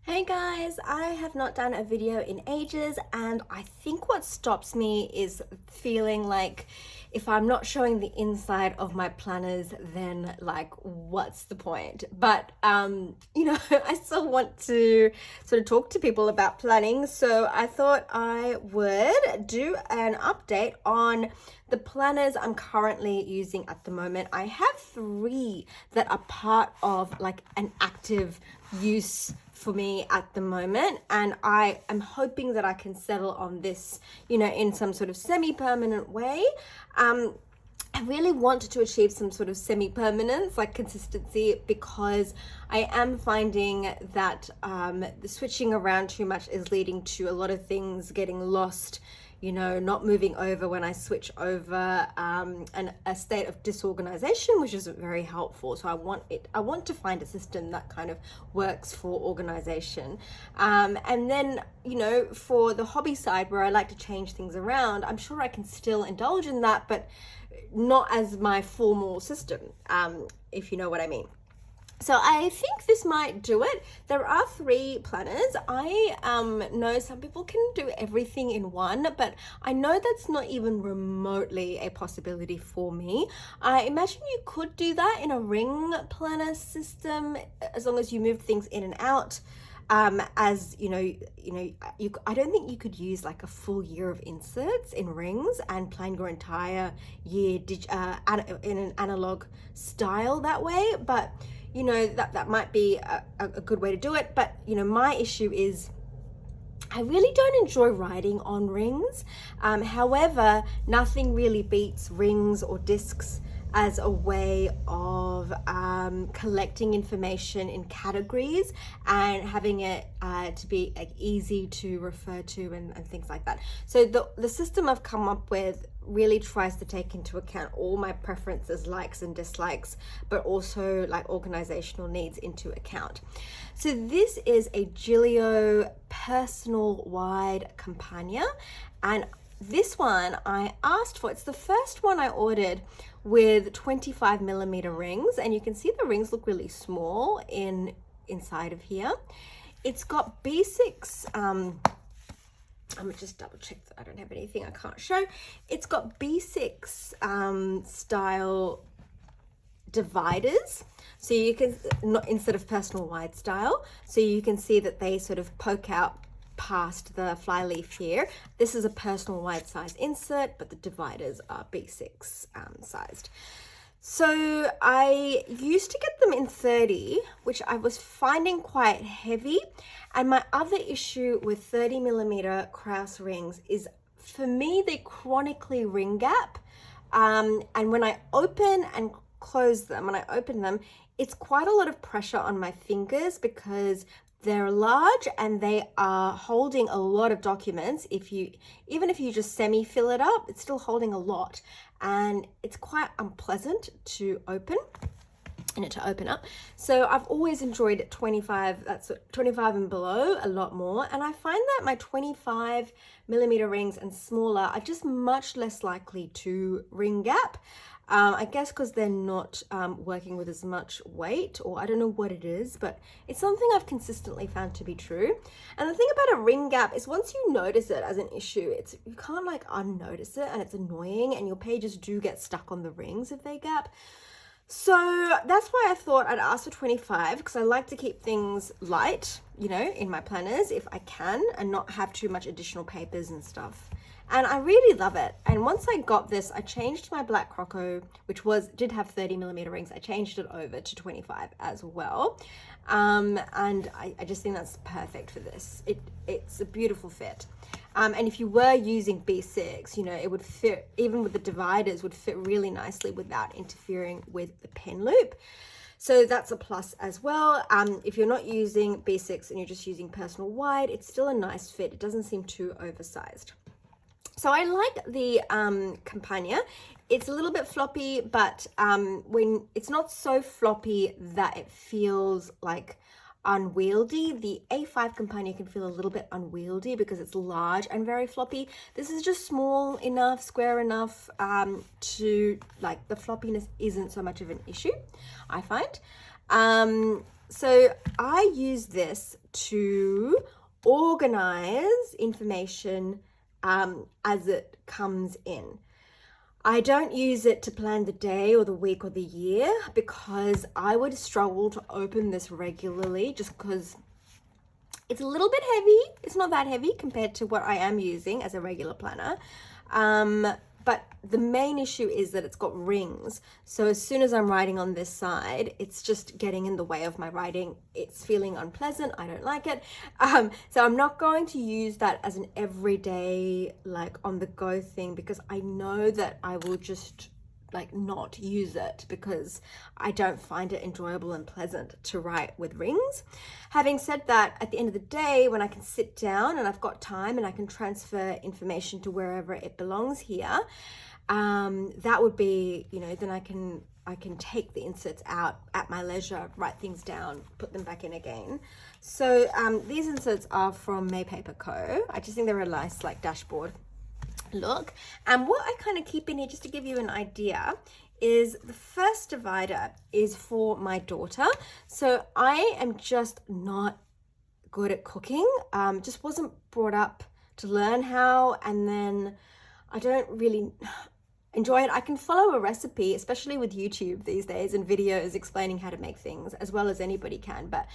Hey guys, I have not done a video in ages, and I think what stops me is feeling like if I'm not showing the inside of my planners, then like what's the point? But I still want to sort of talk to people about planning, so I thought I would do an update on the planners I'm currently using at the moment. I have three that are part of like an active use for me at the moment, and I am hoping that I can settle on this, in some sort of semi-permanent way. I really want to achieve some sort of semi-permanence, like consistency, because I am finding that the switching around too much is leading to a lot of things getting lost, not moving over when I switch over, and a state of disorganization, which isn't very helpful. So I want to find a system that kind of works for organization. And then, for the hobby side where I like to change things around, I'm sure I can still indulge in that, but not as my formal system, if you know what I mean. So I think this might do it. There are three planners. I know some people can do everything in one, but I know that's not even remotely a possibility for me. I imagine you could do that in a ring planner system as long as you move things in and out. As I don't think you could use like a full year of inserts in rings and plan your entire year in an analog style that way, but that might be a good way to do it. But my issue is I really don't enjoy writing on rings. However, nothing really beats rings or discs as a way of collecting information in categories and having it to be like easy to refer to and things like that. So the system I've come up with really tries to take into account all my preferences, likes and dislikes, but also like organizational needs into account. So this is a Giglio personal wide compagna, and this one I asked for. It's the first one I ordered with 25 millimeter rings, and you can see the rings look really small inside of here. It's got B6, I'm gonna just double check that I don't have anything I can't show. It's got B6 style dividers, so you can, not instead of personal wide style, so you can see that they sort of poke out past the flyleaf here. This is a personal wide size insert, but the dividers are B6 sized. So I used to get them in 30, which I was finding quite heavy. And my other issue with 30 millimeter Krause rings is, for me, they chronically ring gap. And when I open and close them, when I open them, it's quite a lot of pressure on my fingers because they're large and they are holding a lot of documents. Even if you just semi-fill it up, it's still holding a lot, and it's quite unpleasant to open up. So I've always enjoyed 25, that's 25 and below a lot more, and I find that my 25 millimeter rings and smaller are just much less likely to ring gap. I guess because they're not working with as much weight, or I don't know what it is, but it's something I've consistently found to be true. And the thing about a ring gap is once you notice it as an issue, you can't like unnotice it, and it's annoying, and your pages do get stuck on the rings if they gap. So that's why I thought I'd ask for 25, because I like to keep things light, in my planners if I can, and not have too much additional papers and stuff. And I really love it. And once I got this, I changed my black croco, which did have 30 millimeter rings. I changed it over to 25 as well. And I just think that's perfect for this. It's a beautiful fit. And if you were using B6, it would fit, even with the dividers, would fit really nicely without interfering with the pen loop. So that's a plus as well. If you're not using B6 and you're just using personal wide, it's still a nice fit. It doesn't seem too oversized. So I like the compagna. It's a little bit floppy, but when it's not so floppy that it feels like unwieldy. The A5 compagna can feel a little bit unwieldy because it's large and very floppy. This is just small enough, square enough to, like, the floppiness isn't so much of an issue, I find. So I use this to organize information as it comes in. I don't use it to plan the day or the week or the year because I would struggle to open this regularly just because it's a little bit heavy. It's not that heavy compared to what I am using as a regular planner. But the main issue is that it's got rings. So as soon as I'm writing on this side, it's just getting in the way of my writing. It's feeling unpleasant. I don't like it. So I'm not going to use that as an everyday, like on the go thing, because I know that I will just like not use it because I don't find it enjoyable and pleasant to write with rings. Having said that, at the end of the day, when I can sit down and I've got time and I can transfer information to wherever it belongs here, that would be, then I can take the inserts out at my leisure, write things down, put them back in again. So these inserts are from May Paper Co. I just think they're a nice like dashboard look. And what I kind of keep in here, just to give you an idea, is the first divider is for my daughter. So I am just not good at cooking, just wasn't brought up to learn how, and then I don't really enjoy it. I can follow a recipe, especially with YouTube these days, and videos explaining how to make things as well as anybody can, but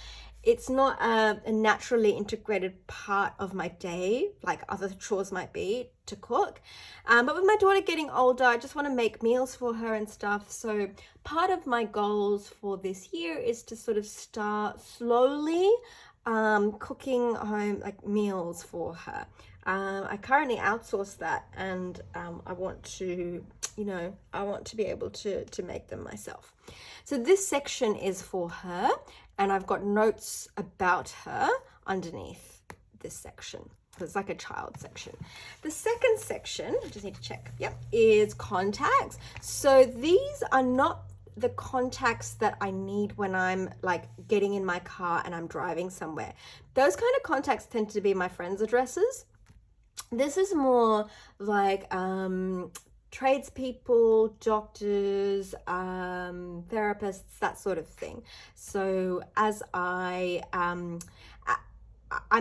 it's not a naturally integrated part of my day like other chores might be to cook. But with my daughter getting older, I just want to make meals for her and stuff. So part of my goals for this year is to sort of start slowly cooking home like meals for her. I currently outsource that, and I want to be able to make them myself. So this section is for her, and I've got notes about her underneath this section. So it's like a child section. The second section, I just need to check, is contacts. So these are not the contacts that I need when I'm like getting in my car and I'm driving somewhere. Those kind of contacts tend to be my friends' addresses. This is more like tradespeople, doctors, therapists, that sort of thing. So as I'm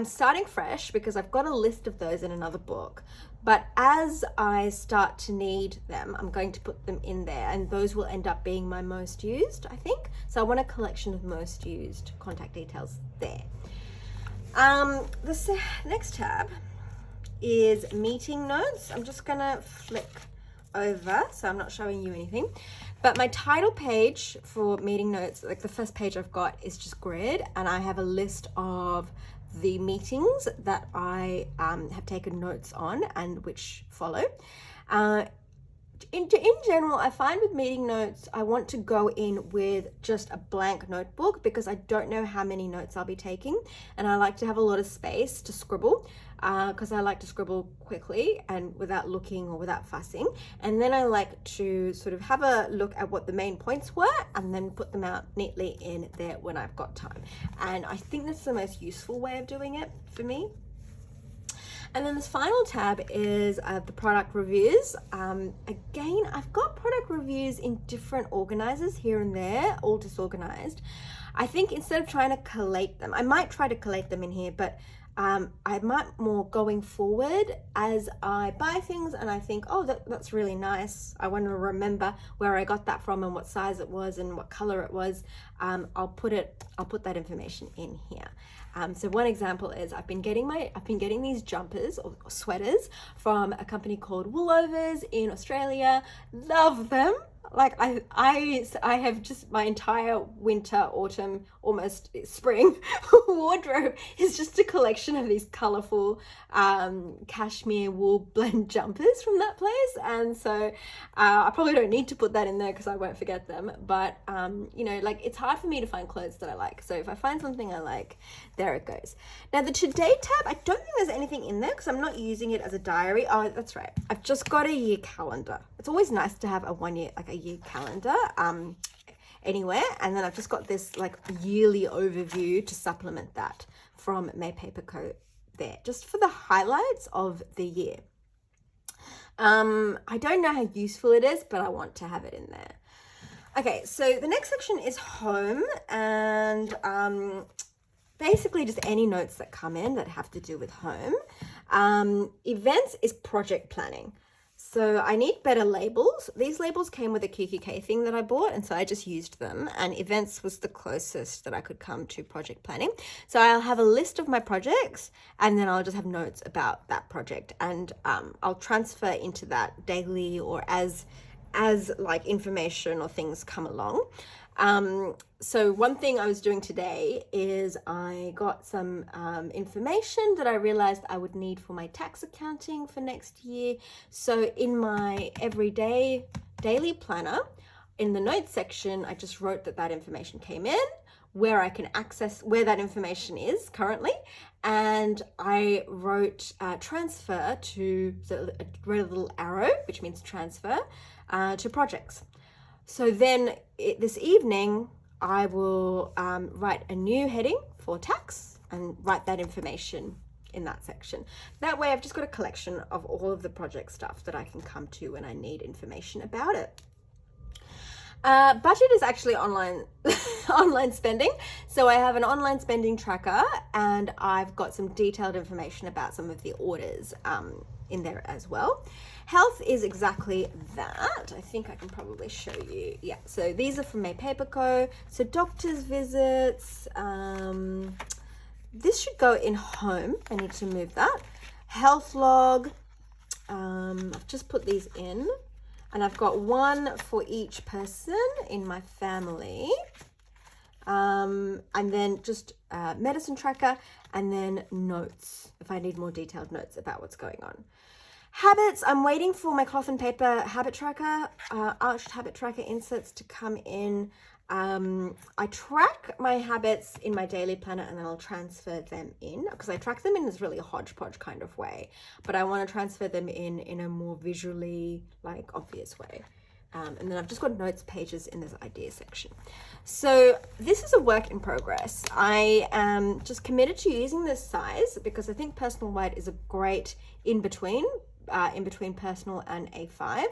starting fresh because I've got a list of those in another book, but as I start to need them, I'm going to put them in there, and those will end up being my most used, I think. So I want a collection of most used contact details there. The next tab is meeting notes. I'm just gonna flick over so I'm not showing you anything, but my title page for meeting notes, like the first page I've got, is just grid, and I have a list of the meetings that I have taken notes on and which follow. In general, I find with meeting notes, I want to go in with just a blank notebook because I don't know how many notes I'll be taking, and I like to have a lot of space to scribble because I like to scribble quickly and without looking or without fussing. And then I like to sort of have a look at what the main points were and then put them out neatly in there when I've got time. And I think that's the most useful way of doing it for me. And then this final tab is the product reviews. Again, I've got product reviews in different organizers here and there, all disorganized. I think instead of trying to collate them, I might try to collate them in here, but I might more going forward as I buy things and I think, oh, that's really nice. I want to remember where I got that from and what size it was and what color it was. I'll put that information in here. So one example is I've been getting these jumpers or sweaters from a company called Woolovers in Australia. Love them. Like I have just my entire winter, autumn, almost spring wardrobe is just a collection of these colorful cashmere wool blend jumpers from that place. And so I probably don't need to put that in there because I won't forget them. But like it's hard for me to find clothes that I like. So if I find something I like, there it goes. Now the today tab, I don't think there's anything in there because I'm not using it as a diary. Oh, that's right. I've just got a year calendar. It's always nice to have a year calendar anywhere, and then I've just got this like yearly overview to supplement that from May Paper Co. there, just for the highlights of the year. I don't know how useful it is, but I want to have it in there. Okay, so the next section is home, and basically just any notes that come in that have to do with home. Events is project planning. So I need better labels. These labels came with a QQK thing that I bought, and so I just used them, and events was the closest that I could come to project planning. So I'll have a list of my projects, and then I'll just have notes about that project, and I'll transfer into that daily or as like information or things come along. So one thing I was doing today is I got some information that I realized I would need for my tax accounting for next year. So in my everyday daily planner, in the notes section, I just wrote that information came in, where I can access where that information is currently, and I wrote transfer to, so I wrote a little arrow, which means transfer to projects. So then this evening, I will write a new heading for tax and write that information in that section. That way I've just got a collection of all of the project stuff that I can come to when I need information about it. Budget is actually online online spending. So I have an online spending tracker, and I've got some detailed information about some of the orders in there as well. Health is exactly that. I think I can probably show you. Yeah, so these are from my paper co. So doctor's visits. This should go in home. I need to move that. Health log. I've just put these in. And I've got one for each person in my family. And then just medicine tracker, and then notes, if I need more detailed notes about what's going on. Habits, I'm waiting for my cloth and paper habit tracker, arched habit tracker inserts to come in. I track my habits in my daily planner, and then I'll transfer them in, because I track them in this really hodgepodge kind of way, but I want to transfer them in a more visually like obvious way. And then I've just got notes pages in this idea section. So this is a work in progress. I am just committed to using this size because I think personal white is a great in between personal and A5.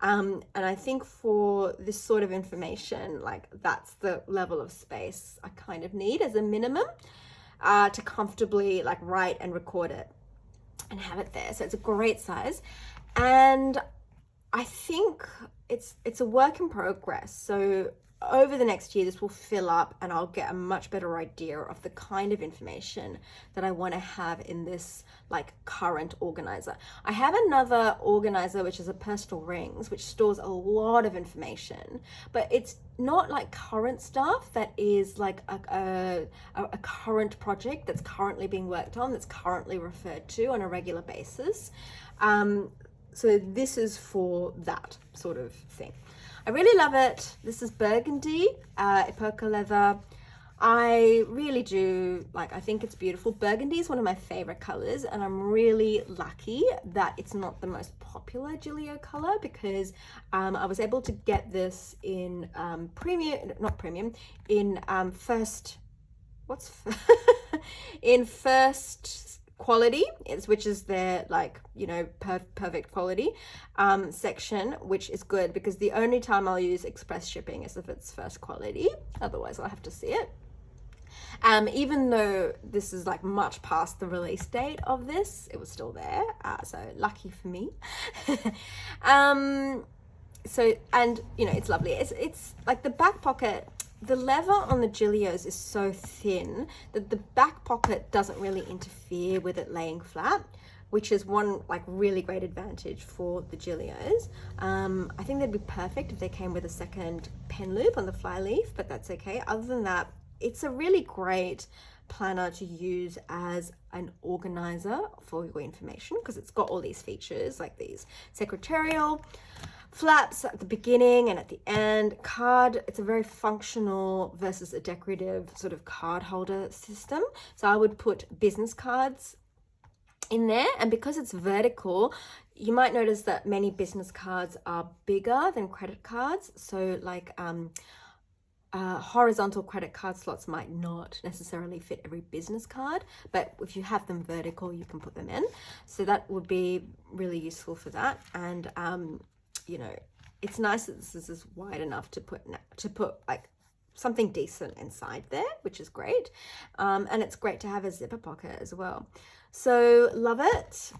And I think for this sort of information, like that's the level of space I kind of need as a minimum to comfortably like write and record it and have it there. So it's a great size. And I think it's a work in progress. So over the next year, this will fill up, and I'll get a much better idea of the kind of information that I want to have in this like current organizer. I have another organizer, which is a personal rings, which stores a lot of information, but it's not like current stuff that is like a current project that's currently being worked on, that's currently referred to on a regular basis. So this is for that sort of thing. I really love it. This is burgundy, epoca leather. I really do, like, I think it's beautiful. Burgundy is one of my favorite colors, and I'm really lucky that it's not the most popular Giglio color, because I was able to get this in in first quality, which is their like, you know, perfect quality section, which is good because the only time I'll use express shipping is if it's first quality, otherwise I'll have to see it. Even though this is like much past the release date of this, it was still there, so lucky for me. So, and you know, it's lovely. It's like the back pocket, the leather on the Gillios is so thin that the back pocket doesn't really interfere with it laying flat, which is one like really great advantage for the Gillios. I think they'd be perfect if they came with a second pen loop on the fly leaf, but that's okay. Other than that, it's a really great planner to use as an organizer for your information, because it's got all these features like these secretarial flaps at the beginning and at the end. Card, it's a very functional versus a decorative sort of card holder system. So I would put business cards in there, and because it's vertical, you might notice that many business cards are bigger than credit cards. So like horizontal credit card slots might not necessarily fit every business card, but if you have them vertical, you can put them in. So that would be really useful for that. And you know, it's nice that this is wide enough to put like something decent inside there, which is great. And it's great to have a zipper pocket as well. So love it.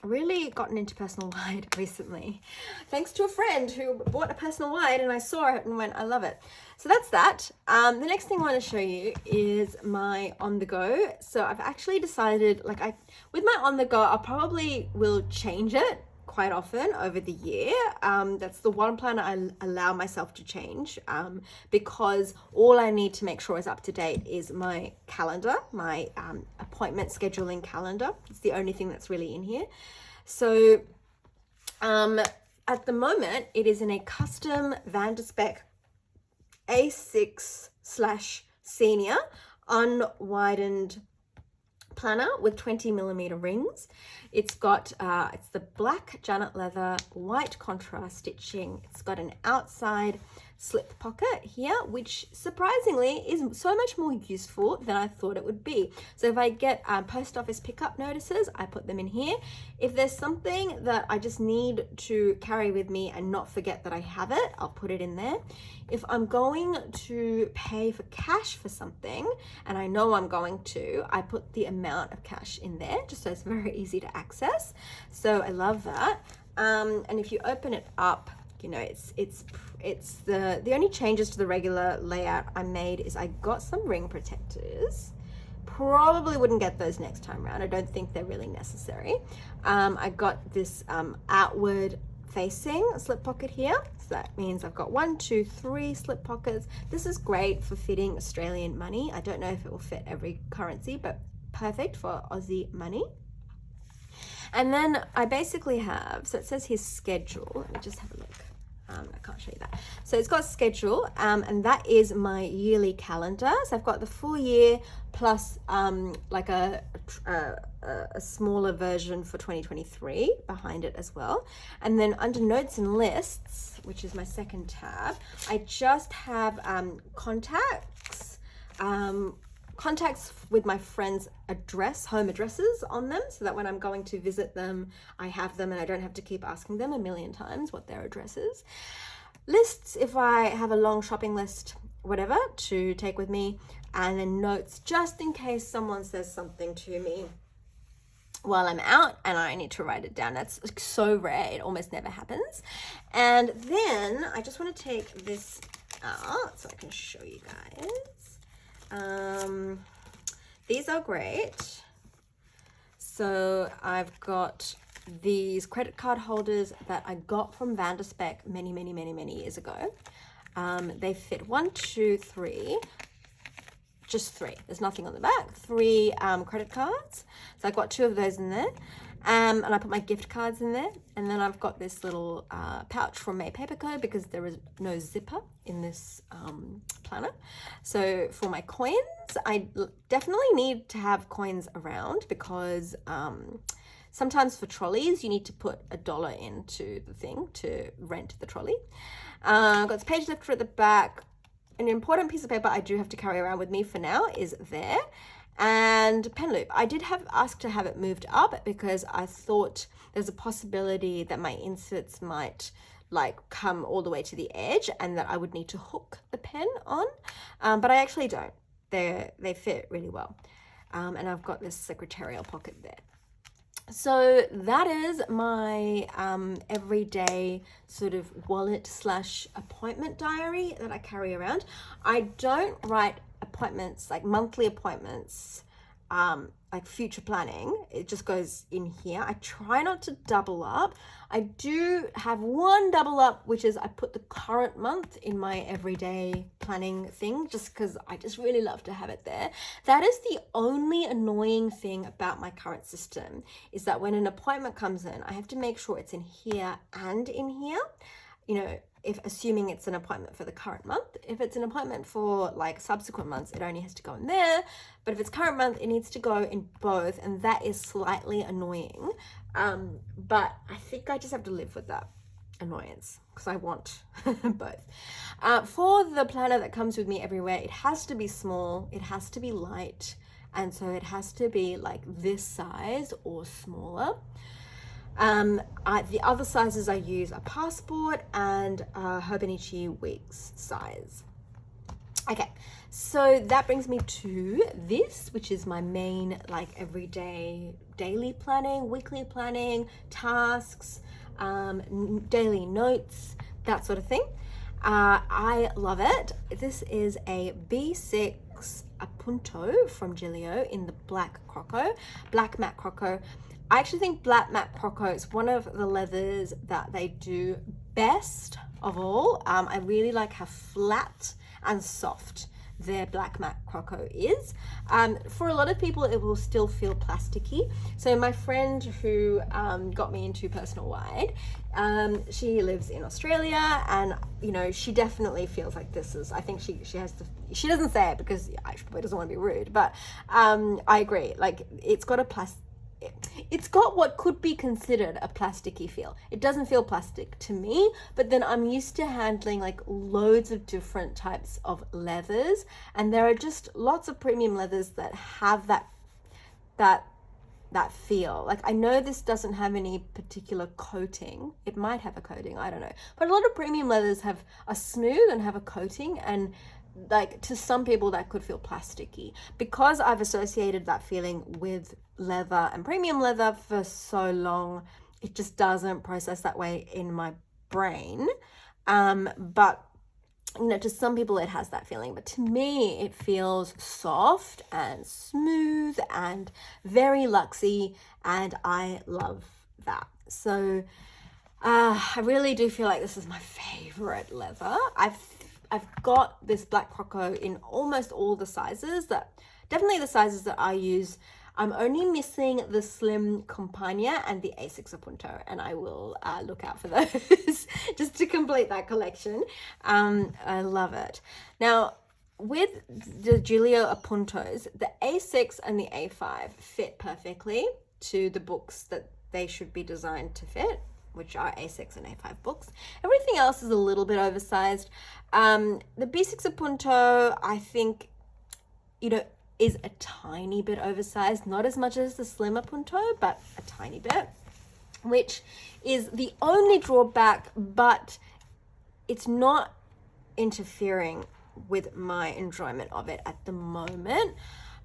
Really gotten into personal wide recently, thanks to a friend who bought a personal wide, and I saw it and went, I love it. So that's that. The next thing I want to show you is my on the go. So I've actually decided, like, with my on the go, I probably will change it quite often over the year. That's the one planner I allow myself to change, because all I need to make sure is up to date is my calendar, my appointment scheduling calendar. It's the only thing that's really in here. So at the moment, it is in a custom Van der Spek A6/senior unwidened planner with 20mm rings. It's got it's the black Janet leather, white contrast stitching. It's got an outside slip pocket here, which surprisingly is so much more useful than I thought it would be. So if I get post office pickup notices, I put them in here. If there's something that I just need to carry with me and not forget that I have it, I'll put it in there. If I'm going to pay for cash for something, and I know I'm going to, I put the amount of cash in there just so it's very easy to access. So I love that. And if you open it up, you know, it's the only changes to the regular layout I made is I got some ring protectors. Probably wouldn't get those next time around. I don't think they're really necessary. I got this outward facing slip pocket here. So that means I've got 1, 2, 3 slip pockets. This is great for fitting Australian money. I don't know if it will fit every currency, but perfect for Aussie money. And then I basically have, so it says here schedule. Let me just have a look. I can't show you that. So it's got schedule, and that is my yearly calendar. So I've got the full year plus like a smaller version for 2023 behind it as well. And then under notes and lists, which is my second tab, I just have contacts with my friends' home addresses on them, so that when I'm going to visit them, I have them and I don't have to keep asking them a million times what their address is. Lists, if I have a long shopping list, whatever, to take with me, and then notes just in case someone says something to me while I'm out and I need to write it down. That's so rare, it almost never happens. And then I just want to take this out so I can show you guys. These are great. So I've got these credit card holders that I got from Van der Spek many years ago. They fit 1, 2, 3, just 3. There's nothing on the back. 3 credit cards. So I've got 2 of those in there. And I put my gift cards in there. And then I've got this little pouch from May Paperco because there is no zipper in this planner. So for my coins, I definitely need to have coins around because sometimes for trolleys, you need to put $1 into the thing to rent the trolley. I've got this page lifter at the back. An important piece of paper I do have to carry around with me for now is there. And pen loop. I did have asked to have it moved up because I thought there's a possibility that my inserts might like come all the way to the edge and that I would need to hook the pen on, but I actually don't. They fit really well. And I've got this secretarial pocket there. So that is my everyday sort of wallet / appointment diary that I carry around. I don't write appointments, like monthly appointments, like future planning. It just goes in here. I try not to double up. I do have one double up, which is I put the current month in my everyday planning thing just because I just really love to have it there. That is the only annoying thing about my current system, is that when an appointment comes in, I have to make sure it's in here and in here. You know, if assuming it's an appointment for the current month. If it's an appointment for like subsequent months, it only has to go in there. But if it's current month, it needs to go in both, and that is slightly annoying. But I think I just have to live with that annoyance because I want both. For the planner that comes with me everywhere, it has to be small, it has to be light, and so it has to be like this size or smaller. The other sizes I use are Passport and Hobonichi Weeks size. Okay, so that brings me to this, which is my main like everyday daily planning, weekly planning, tasks, daily notes, that sort of thing. I love it. This is a B6 appunto from Giglio in the black matte croco. I actually think black matte croco is one of the leathers that they do best of all. I really like how flat and soft their black matte croco is. For a lot of people it will still feel plasticky. So my friend who got me into personal wide, she lives in Australia, and you know, she definitely feels like this is, I think she has to, she doesn't say it because she probably doesn't want to be rude, but I agree, like it's got what could be considered a plasticky feel. It doesn't feel plastic to me, but then I'm used to handling like loads of different types of leathers, and there are just lots of premium leathers that have that feel. Like I know this doesn't have any particular coating. It might have a coating, I don't know. But a lot of premium leathers are smooth and have a coating, and like to some people that could feel plasticky. Because I've associated that feeling with leather and premium leather for so long, it just doesn't process that way in my brain. But you know, to some people it has that feeling, but to me it feels soft and smooth and very luxy, and I love that. So I really do feel like this is my favorite leather. I've got this black croco in almost all the sizes, definitely the sizes that I use. I'm only missing the slim compagna and the A6 appunto, and I will look out for those just to complete that collection. I love it. Now, with the Giglio appuntos, the A6 and the A5 fit perfectly to the books that they should be designed to fit, which are A6 and A5 books. Everything else is a little bit oversized. The B6 appunto, I think, you know, is a tiny bit oversized, not as much as the slim appunto, but a tiny bit, which is the only drawback, but it's not interfering with my enjoyment of it at the moment.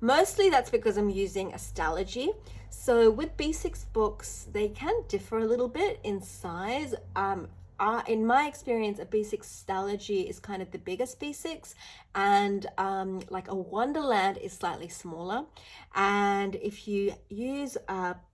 Mostly that's because I'm using a Stalogy. So with B6 books, they can differ a little bit in size. In my experience, a B6 Stalogy is kind of the biggest B6, and like a Wonderland is slightly smaller. And if you use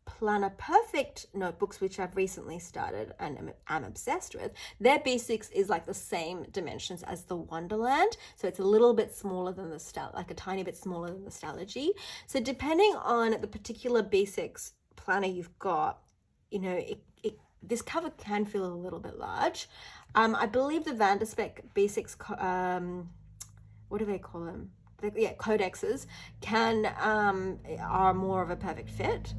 Planner Perfect notebooks, which I've recently started and I'm obsessed with, their B6 is like the same dimensions as the Wonderland, so it's a little bit smaller than the like a tiny bit smaller than the Stalogy. So depending on the particular B6 planner you've got, you know, this cover can feel a little bit large. I believe the Vanderspec B6, what do they call them? Codexes are more of a perfect fit.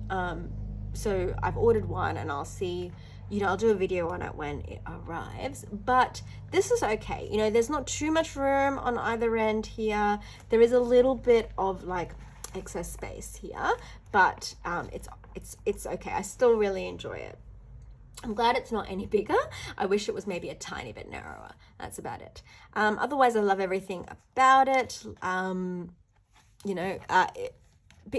So I've ordered one, and I'll see, you know, I'll do a video on it when it arrives. But this is okay. You know, there's not too much room on either end here. There is a little bit of like excess space here, but it's okay. I still really enjoy it. I'm glad it's not any bigger. I wish it was maybe a tiny bit narrower. That's about it. Otherwise, I love everything about it. You know,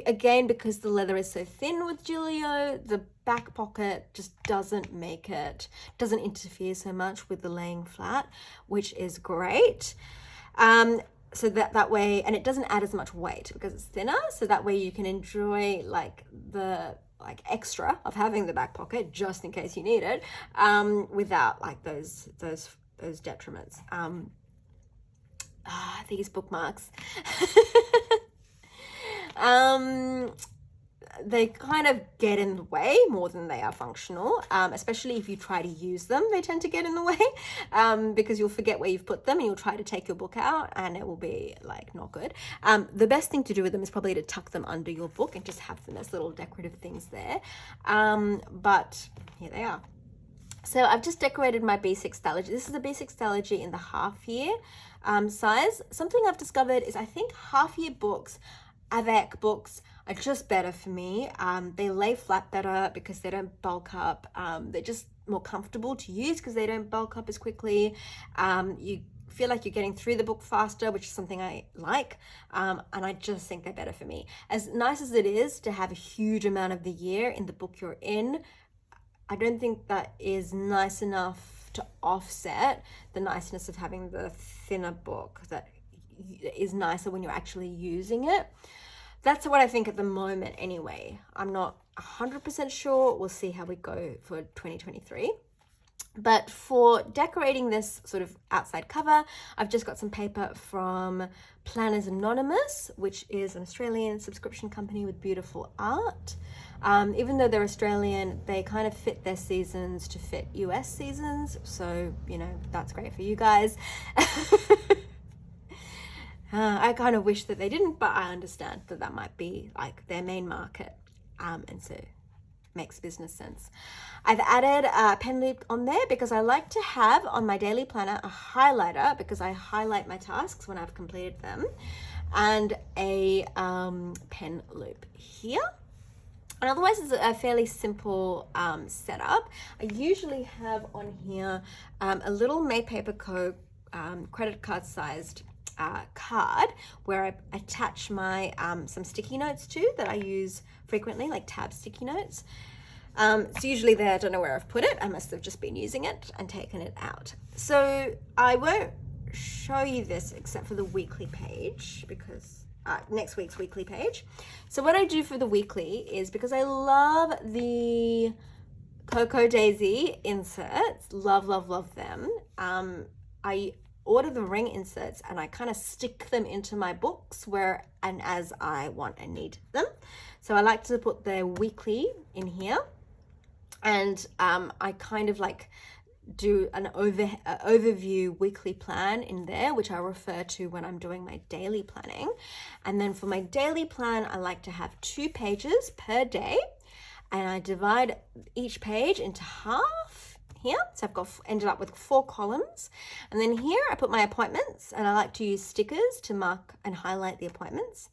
again, because the leather is so thin with Giglio, the back pocket just doesn't interfere so much with the laying flat, which is great. So that way, and it doesn't add as much weight because it's thinner, so that way you can enjoy like the extra of having the back pocket just in case you need it, without like those detriments. These bookmarks. They kind of get in the way more than they are functional, especially if you try to use them. They tend to get in the way, because you'll forget where you've put them, and you'll try to take your book out and it will be like not good. The best thing to do with them is probably to tuck them under your book and just have them as little decorative things there. But here they are. So I've just decorated my B6 Stalogy. This is a B6 Stalogy in the half year size. Something I've discovered is I think half year books, avec books, are just better for me. They lay flat better because they don't bulk up. They're just more comfortable to use because they don't bulk up as quickly. You feel like you're getting through the book faster, which is something I like, and I just think they're better for me. As nice as it is to have a huge amount of the year in the book you're in, I don't think that is nice enough to offset the niceness of having the thinner book that is nicer when you're actually using it. That's what I think at the moment anyway. I'm not 100% sure. We'll see how we go for 2023. But for decorating this sort of outside cover, I've just got some paper from Planners Anonymous, which is an Australian subscription company with beautiful art. Even though they're Australian, they kind of fit their seasons to fit US seasons. So, you know, that's great for you guys. I kind of wish that they didn't, but I understand that that might be like their main market. And so makes business sense. I've added a pen loop on there because I like to have on my daily planner a highlighter because I highlight my tasks when I've completed them, and a pen loop here. And otherwise it's a fairly simple setup. I usually have on here a little Made Paper Co. Credit card sized card where I attach my some sticky notes to that I use frequently, like tab sticky notes. It's usually there. I don't know where I've put it. I must have just been using it and taken it out. So I won't show you this except for the weekly page because next week's weekly page. So what I do for the weekly is, because I love the Cocoa Daisy inserts, love them. I order the ring inserts and I kind of stick them into my books where and as I want and need them. So I like to put the weekly in here, and I kind of like do an overview weekly plan in there, which I refer to when I'm doing my daily planning. And then for my daily plan, I like to have 2 pages per day, and I divide each page into half here. So I've got ended up with 4 columns, and then here I put my appointments, and I like to use stickers to mark and highlight the appointments.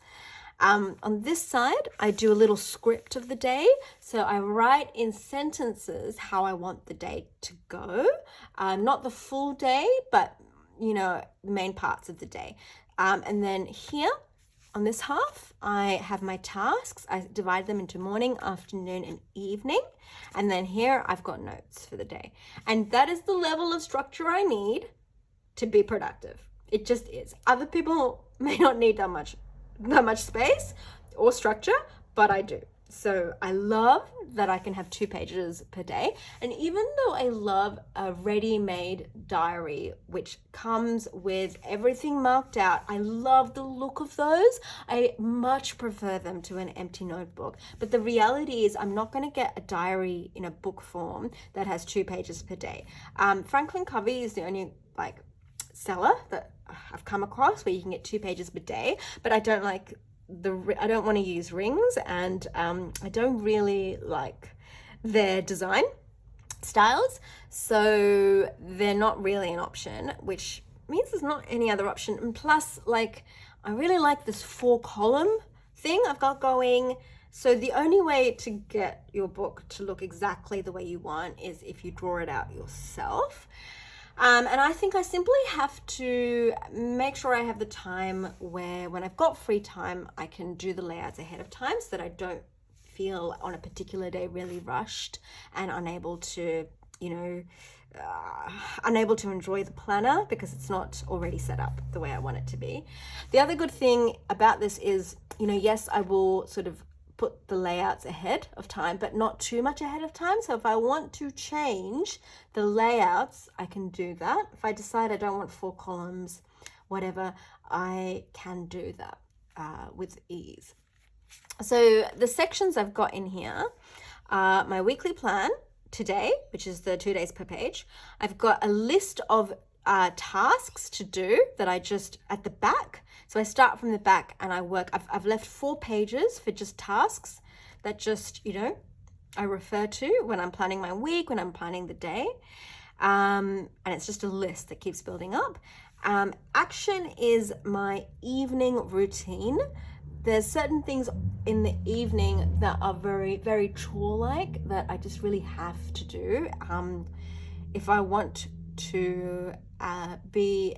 On this side, I do a little script of the day. So I write in sentences how I want the day to go. Not the full day, but, you know, the main parts of the day. And then here on this half, I have my tasks. I divide them into morning, afternoon, and evening. And then here I've got notes for the day. And that is the level of structure I need to be productive. It just is. Other people may not need that much space or structure, but I do. So I love that I can have 2 pages per day. And even though I love a ready-made diary, which comes with everything marked out, I love the look of those. I much prefer them to an empty notebook. But the reality is I'm not going to get a diary in a book form that has 2 pages per day. Franklin Covey is the only seller that I've come across where you can get 2 pages per day, but I don't like I don't want to use rings, and I don't really like their design styles, so they're not really an option, which means there's not any other option. And plus, like, I really like this 4-column thing I've got going. So the only way to get your book to look exactly the way you want is if you draw it out yourself. And I think I simply have to make sure I have the time where when I've got free time, I can do the layouts ahead of time so that I don't feel on a particular day really rushed and unable to, unable to enjoy the planner because it's not already set up the way I want it to be. The other good thing about this is, yes, I will sort of put the layouts ahead of time, but not too much ahead of time. So if I want to change the layouts, I can do that. If I decide I don't want 4 columns, whatever, I can do that with ease. So the sections I've got in here are my weekly plan today, which is the 2 days per page. I've got a list of tasks to do that I just at the back. So I start from the back and I work. I've left 4 pages for just tasks that just, I refer to when I'm planning my week, when I'm planning the day. And it's just a list that keeps building up. Action is my evening routine. there's certain things in the evening that are very, very chore-like that I just really have to do. If I want to if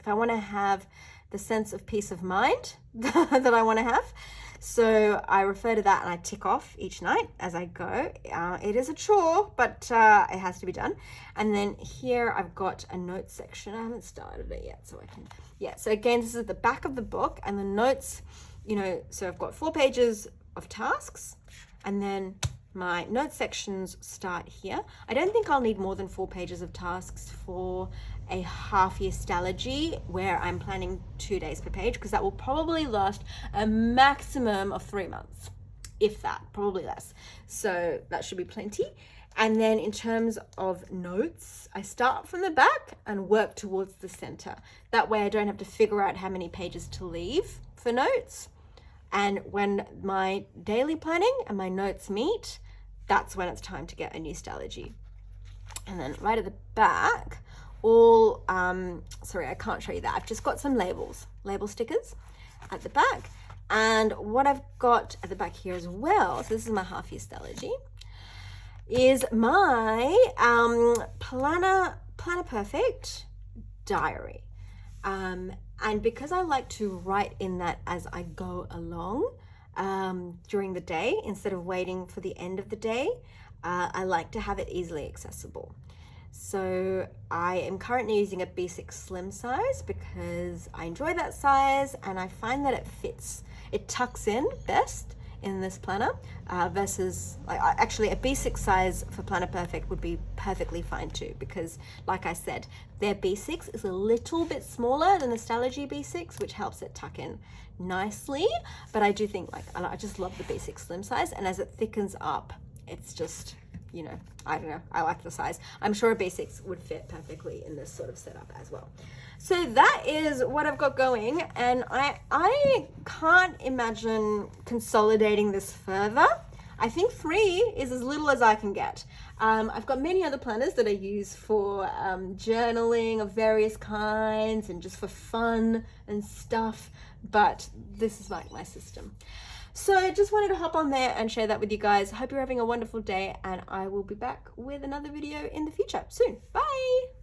I want to have the sense of peace of mind that I want to have. So I refer to that and I tick off each night as I go. It is a chore, but it has to be done. And then here I've got a notes section. I haven't started it yet, so I can, yeah. So again, this is at the back of the book, and the notes, you know, so I've got 4 pages of tasks, and then my notes sections start here. I don't think I'll need more than 4 pages of tasks for a half-year Stalogy where I'm planning 2 days per page, because that will probably last a maximum of 3 months, if that, probably less. So that should be plenty. And then in terms of notes, I start from the back and work towards the center. That way I don't have to figure out how many pages to leave for notes. And when my daily planning and my notes meet, that's when it's time to get a new Stalogy. And then right at the back, sorry, I can't show you that. I've just got some label stickers at the back. And what I've got at the back here as well, so this is my half-year Stalogy, is my Planner Perfect diary. And because I like to write in that as I go along during the day, instead of waiting for the end of the day, I like to have it easily accessible. So I am currently using a B6 slim size because I enjoy that size, and I find that it tucks in best in this planner versus actually a B6 size for Planner Perfect would be perfectly fine too, because like I said, their B6 is a little bit smaller than the Stalogy B6, which helps it tuck in nicely. But I do think, like, I just love the B6 slim size, and as it thickens up, it's just, you know, I don't know, I like the size. I'm sure a B6 would fit perfectly in this sort of setup as well. So that is what I've got going, and I can't imagine consolidating this further. I think 3 is as little as I can get. I've got many other planners that I use for journaling of various kinds and just for fun and stuff, but this is like my system. So I just wanted to hop on there and share that with you guys. Hope you're having a wonderful day, and I will be back with another video in the future soon. Bye!